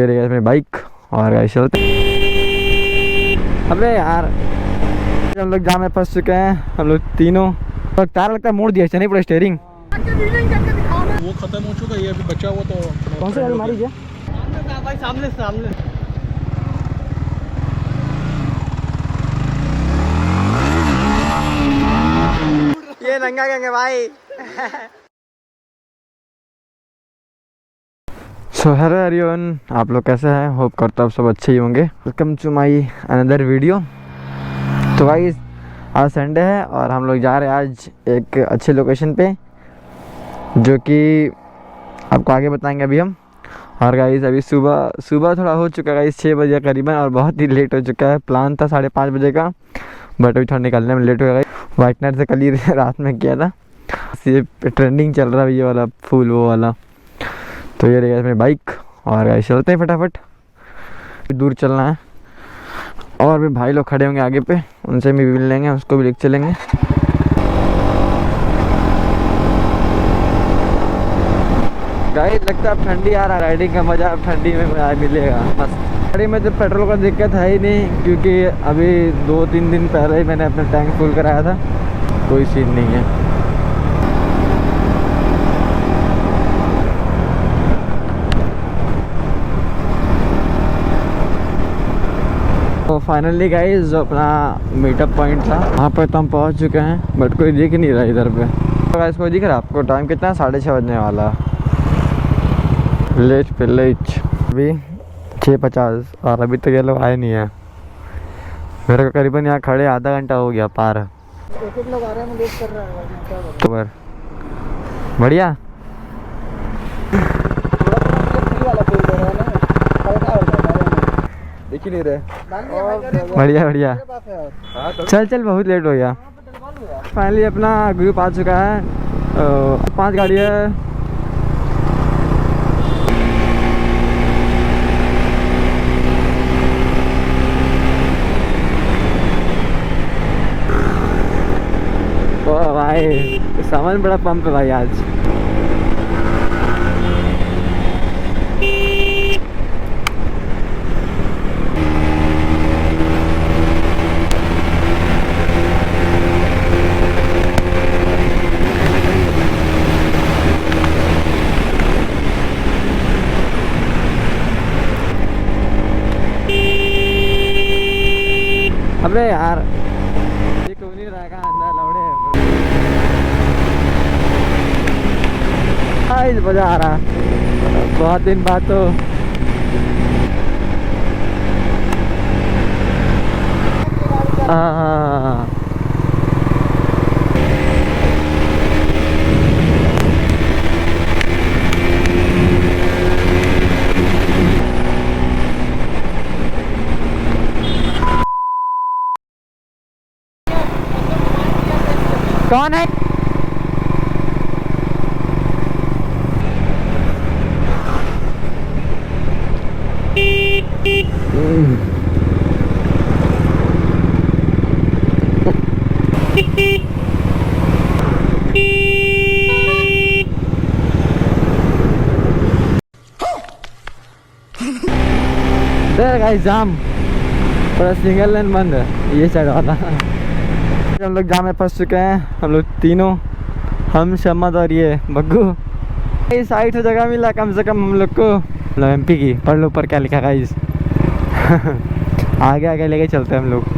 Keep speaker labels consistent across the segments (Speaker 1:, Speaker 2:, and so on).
Speaker 1: रही अपनी बाइक और गाइस चलते। अबे यार हम लोग जाम में फंस चुके हैं, हम लोग तीनों। तो तार लगता है मोड़ दिया नहीं पूरा स्टीयरिंग।
Speaker 2: वो खत्म हो चुका है, ये अभी बचा हुआ तो
Speaker 1: कौन सी गाड़ी मारी क्या?
Speaker 3: भाई सामने सामने ये नंगा गंगे भाई।
Speaker 1: सो हेलो एवरीवन, आप लोग कैसे हैं? होप करता हूँ आप सब अच्छे ही होंगे। Welcome to my another video. तो भाई आज संडे है और हम लोग जा रहे हैं आज एक अच्छे लोकेशन पे, जो कि आपको आगे बताएंगे अभी हम। और गाइस अभी सुबह थोड़ा हो चुका है गाइस, 6 बजे करीबन, और बहुत ही लेट हो चुका है। प्लान था 5:30 बजे का, बट अभी थोड़ा निकलने में लेट हो गया। वाइटनर से कल ही रात में किया था, ये ट्रेंडिंग चल रहा है ये वाला फूल वो वाला। तो ये रहेगा अपनी बाइक और गाइस चलते हैं फटाफट। दूर चलना है और भी भाई लोग खड़े होंगे आगे पे, उनसे भी मिल लेंगे, उसको भी लेके चलेंगे। गाइस लगता है अब ठंडी आ रहा है, राइडिंग का मज़ा अब ठंडी में मिलेगा मस्त। गाड़ी में तो पेट्रोल का दिक्कत है ही नहीं, क्योंकि अभी 2-3 दिन पहले ही मैंने अपना टैंक फुल कराया था, कोई सीन नहीं है। तो फाइनली गाइस जो अपना मीटअप पॉइंट था वहाँ पर तो हम पहुँच चुके हैं, बट कोई दिख नहीं रहा इधर पे। तो गाइस कोई दिख रहा है आपको? टाइम कितना है? 6:30 बजने वाला। लेट पे लेट, अभी 6:50 और अभी तक ये लोग आए नहीं है। मेरे को करीबन यहाँ खड़े आधा घंटा हो गया पार।
Speaker 3: एक लोग आ रहे हैं, मैं वेट कर रहा हूँ।
Speaker 1: तो बढ़िया
Speaker 2: दिख ही नहीं रहे।
Speaker 1: बढ़िया बढ़िया, चल बहुत लेट हो गया। फाइनली अपना ग्रुप आ चुका है, 5 गाड़ी है। ओ भाई सामान बड़ा पंप है भाई आज। अबे यार ये क्यों नहीं रहेगा अंदर लौड़े। आज मजा आ रहा, बहुत दिन बाद तो। हाँ कौन है? गाइस जाम, पूरा सिंगल लाइन बंद है ये साइड वाला। हम लोग जाम में फंस चुके हैं, हम लोग तीनों, हम शम्मद और ये बग्गू। इस साइड से जगह मिला कम से कम हम लोग को। MP की पढ़ लो ऊपर क्या लिखा गाइस। आगे आगे लेके चलते हैं हम लोग।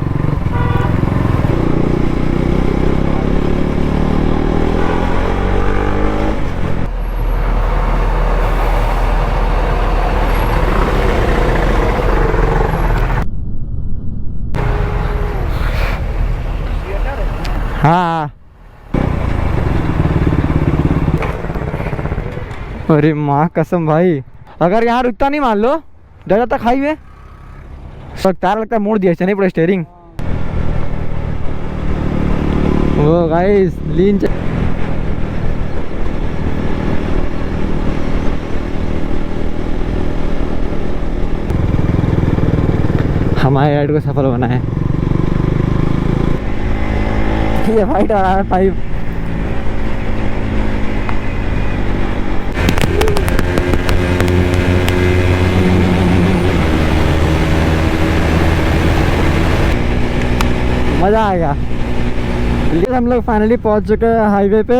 Speaker 1: हाँ अरे माँ कसम भाई, अगर यहाँ रुकता नहीं मान लो ज़्यादा तक हाईवे तार लगता है मोड़ दिया नहीं पूरा स्टीयरिंग। वो गाइस लीन हमारे राइड को सफल बना है। ये वाइट आ रहा है पाइप। मज़ा आएगा। लेकिन हम लोग फाइनली पहुंच चुके हैं हाईवे पे,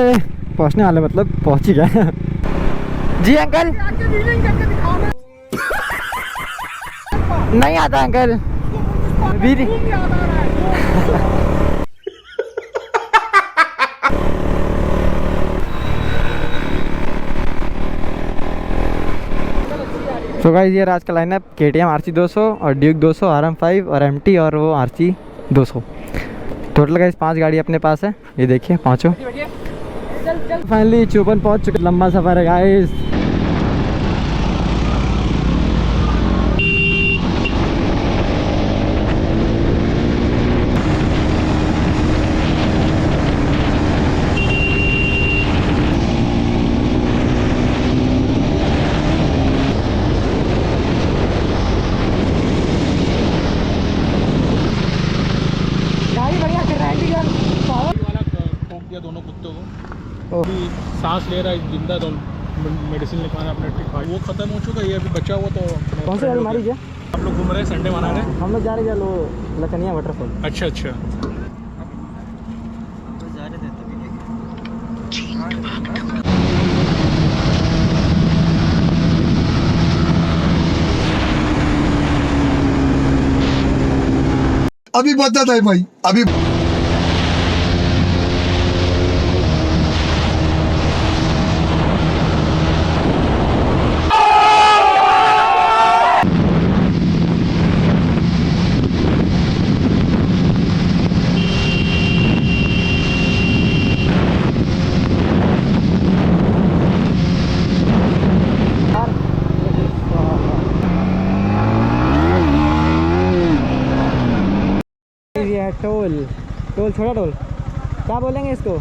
Speaker 1: पहुंचने वाले मतलब पहुंच ही गए। जी अंकल नहीं आता अंकल वीर। तो गाइस ये आज का लाइनअप KTM RC 200 और ड्यूक 200 RM5 और MT और वो RC 200। टोटल गाइस 5 गाड़ी अपने पास है, ये देखिए पाँचों। फाइनली चौपन पहुंच चुके, लंबा सफ़र है गाइस।
Speaker 2: वाला ठोक दिया दोनों कुत्तों को। अभी सांस ले रहा है, जिंदा तो मेडिसिन लिखवाना अपने टिक वो खत्म हो चुका है, ये अभी बचा हुआ तो
Speaker 1: कौन सी गाड़ी मारी है?
Speaker 2: हम लोग घूम रहे हैं, संडे मना रहे हैं।
Speaker 1: हम लोग जा रहे हैं लो लखनिया वाटरफॉल।
Speaker 2: अच्छा अच्छा।
Speaker 4: अभी बदत है भाई, अभी
Speaker 1: ये है टोल, टोल छोटा टोल क्या बोलेंगे इसको?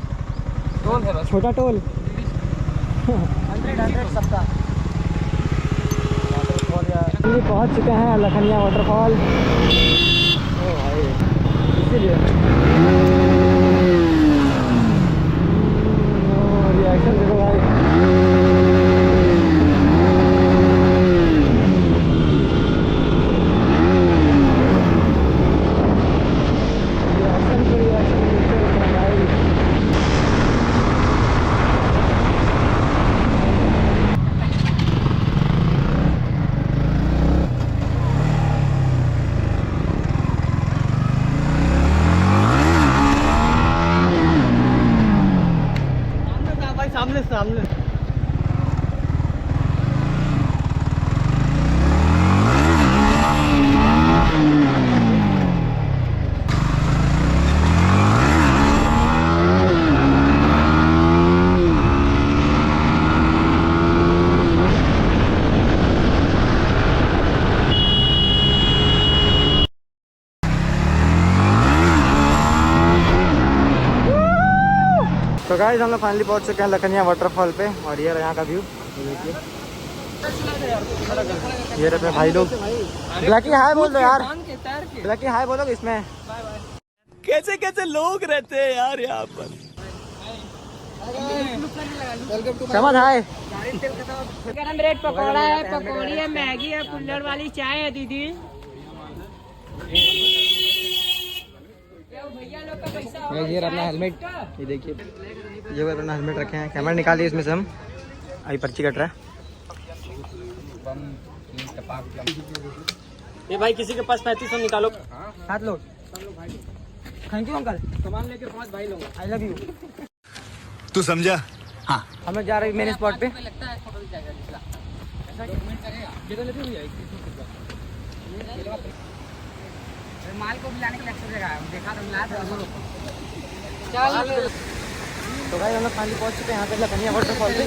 Speaker 3: टोल है बस,
Speaker 1: छोटा टोल।
Speaker 3: 100 सबका।
Speaker 1: पहुंच चुके हैं लखनिया वाटरफॉल। ओ भाई इसीलिए रिएक्शन देखो भाई।
Speaker 3: सामने सामने
Speaker 1: तो गाइस हम लोग फाइनली पहुंच चुके हैं लखनिया वाटरफॉल पे और ये रहा यहाँ का व्यू, देखिए। ये रहे अपने भाई लोग। ब्लैकी हाय बोल दो यार, ब्लैकी हाय बोलो इसमें।
Speaker 3: कैसे कैसे लोग रहते हैं यार यहाँ पर।
Speaker 1: समझ हाय।
Speaker 5: गरम ब्रेड पकौड़ा है, पकौड़ी है, मैगी है, कुल्हड़ वाली चाय है दीदी।
Speaker 1: ये रहा अपना हेलमेट, ये देखिए। ये वो अपना हेलमेट रखे हैं, कैमरा निकालिए इसमें से हम अभी पर्ची कट रहा है।
Speaker 3: ये भाई किसी के पास 3500 निकालो।
Speaker 1: 7 लोग। Thank you uncle.
Speaker 3: सामान लेके 5 भाई लोग।
Speaker 1: I love you.
Speaker 4: तू समझा? हाँ।
Speaker 1: हम लोग जा रहे हैं मेन स्पॉट पे।
Speaker 5: माल को भी लाने के लिए अक्सर जगह है, देखा तो मिला था।
Speaker 1: तो भाई हम लोग फाइनली पहुंच चुके हैं यहाँ पे लखनिया वाटरफॉल पे।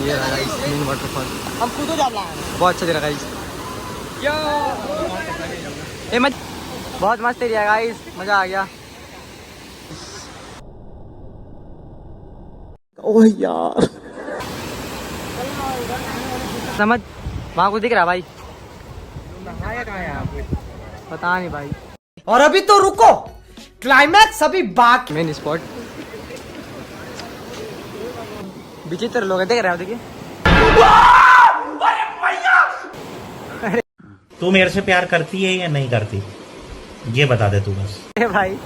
Speaker 1: ये रहा गाइस मेन वाटरफॉल।
Speaker 3: हम खुद हो जाना है।
Speaker 1: बहुत अच्छा दिख रहा है गाइस। बहुत मस्त एरिया है गाइस, मजा आ गया। ओह यार समझ वहाँ कुछ दिख रहा भाई? पता नहीं भाई।
Speaker 3: और अभी तो रुको, क्लाइमैक्स अभी बाकी।
Speaker 1: मेन स्पॉट विचित्र लोग हैं, देख रहे हो देखिए।
Speaker 6: तू मेरे से प्यार करती है या नहीं करती, ये बता दे तू बस।
Speaker 1: भाई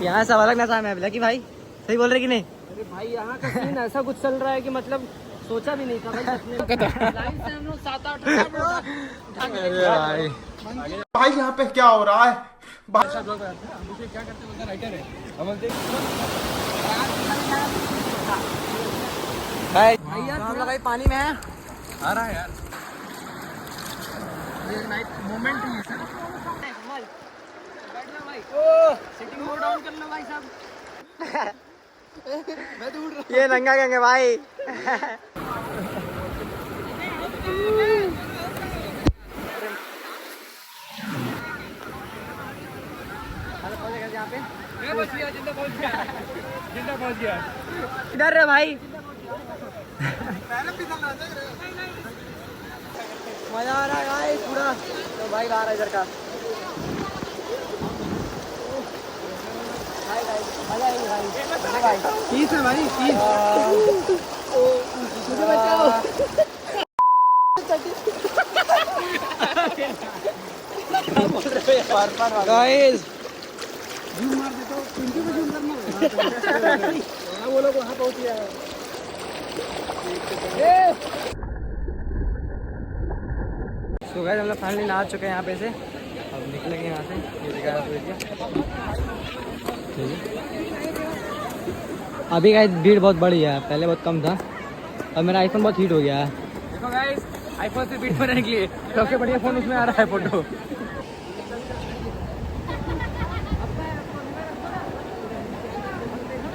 Speaker 1: यहाँ सब अलग नशा में है कि भाई, सही बोल रहे कि नहीं?
Speaker 5: अरे भाई यहाँ का सीन ऐसा कुछ चल रहा है कि मतलब सोचा भी नहीं था भाई सच में। लाइन से हम लोग 7-8
Speaker 7: भाई यहाँ पे क्या हो रहा है?
Speaker 1: भाई हम लोग भाई पानी में है।
Speaker 2: आ रहा है यार, ये नाइट मोमेंट ही है सर।
Speaker 5: बैठ लो भाई, ओ सिटिंग मोड डाउन कर लो भाई साहब।
Speaker 1: ये नंगा गएंगे भाई।
Speaker 2: जिंदा पहुंच गया।
Speaker 1: इधर रे भाई, मजा आ रहा है भाई पूरा। तो भाई बाहर है इधर का, मजा आई भाई। पीस है भाई, पीस। गाइस
Speaker 2: वो लोग वहाँ पहुँच गया है।
Speaker 1: तो गाइस हम लोग फाइनली नहा चुके हैं यहाँ पे से, अब निकलेंगे यहाँ से। ये जगह अभी गाइस भीड़ बहुत बड़ी है, पहले बहुत कम था। अब मेरा आईफोन बहुत हीट हो गया है।
Speaker 2: देखो गाइस, आईफोन से बीट बनाने के लिए सबसे बढ़िया फोन उसमें आ रहा है फोटो।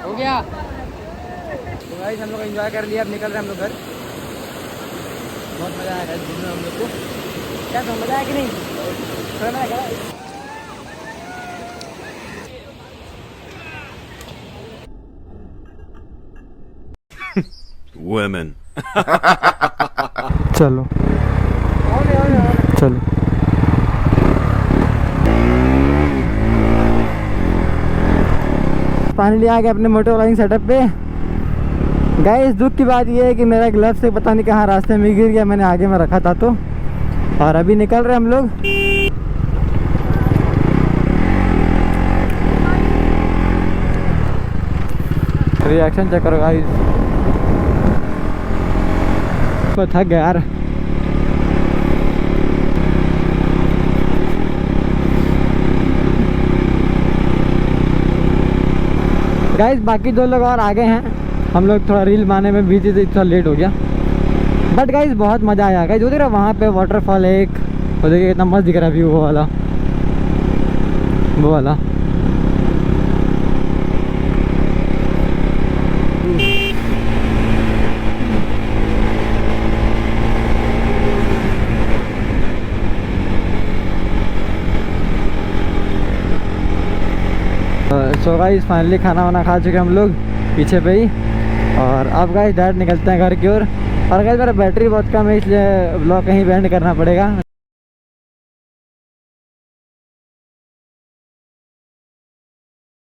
Speaker 1: हो गया। तो गाइस हम लोग एंजॉय कर लिया, अब निकल रहे हैं हम लोग घर। बहुत मज़ा आया दिन में हम लोग को। क्या तो मज़ा आया कि नहीं? थोड़ा मज़ा आया।
Speaker 3: Women.
Speaker 1: चलो चलो फाइनली आ गए अपने मोटर व्लॉगिंग सेटअप पे। गाइस दुख की बात ये है कि मेरा ग्लव से पता नहीं कहाँ रास्ते में गिर गया, मैंने आगे में रखा था तो। और अभी निकल रहे हम लोग। रिएक्शन चेक करो गाइस, तो थक गया यार। गाइस बाकी 2 लोग और आगे हैं, हम लोग थोड़ा रील बनाने में बिजी थे, थोड़ा लेट हो गया। बट गाइस बहुत मज़ा आया। गाइस वो देख रहा वहाँ पे वाटरफॉल है एक, वो देखिए कितना मस्त दिख रहा व्यू, वो वाला। सो गाइस फाइनली खाना वाना खा चुके हम लोग पीछे पे ही। और अब गाइस डायरेक्ट निकलते हैं घर की ओर। और गाइस मेरा बैटरी बहुत कम है, इसलिए ब्लॉग कहीं बैंड करना पड़ेगा।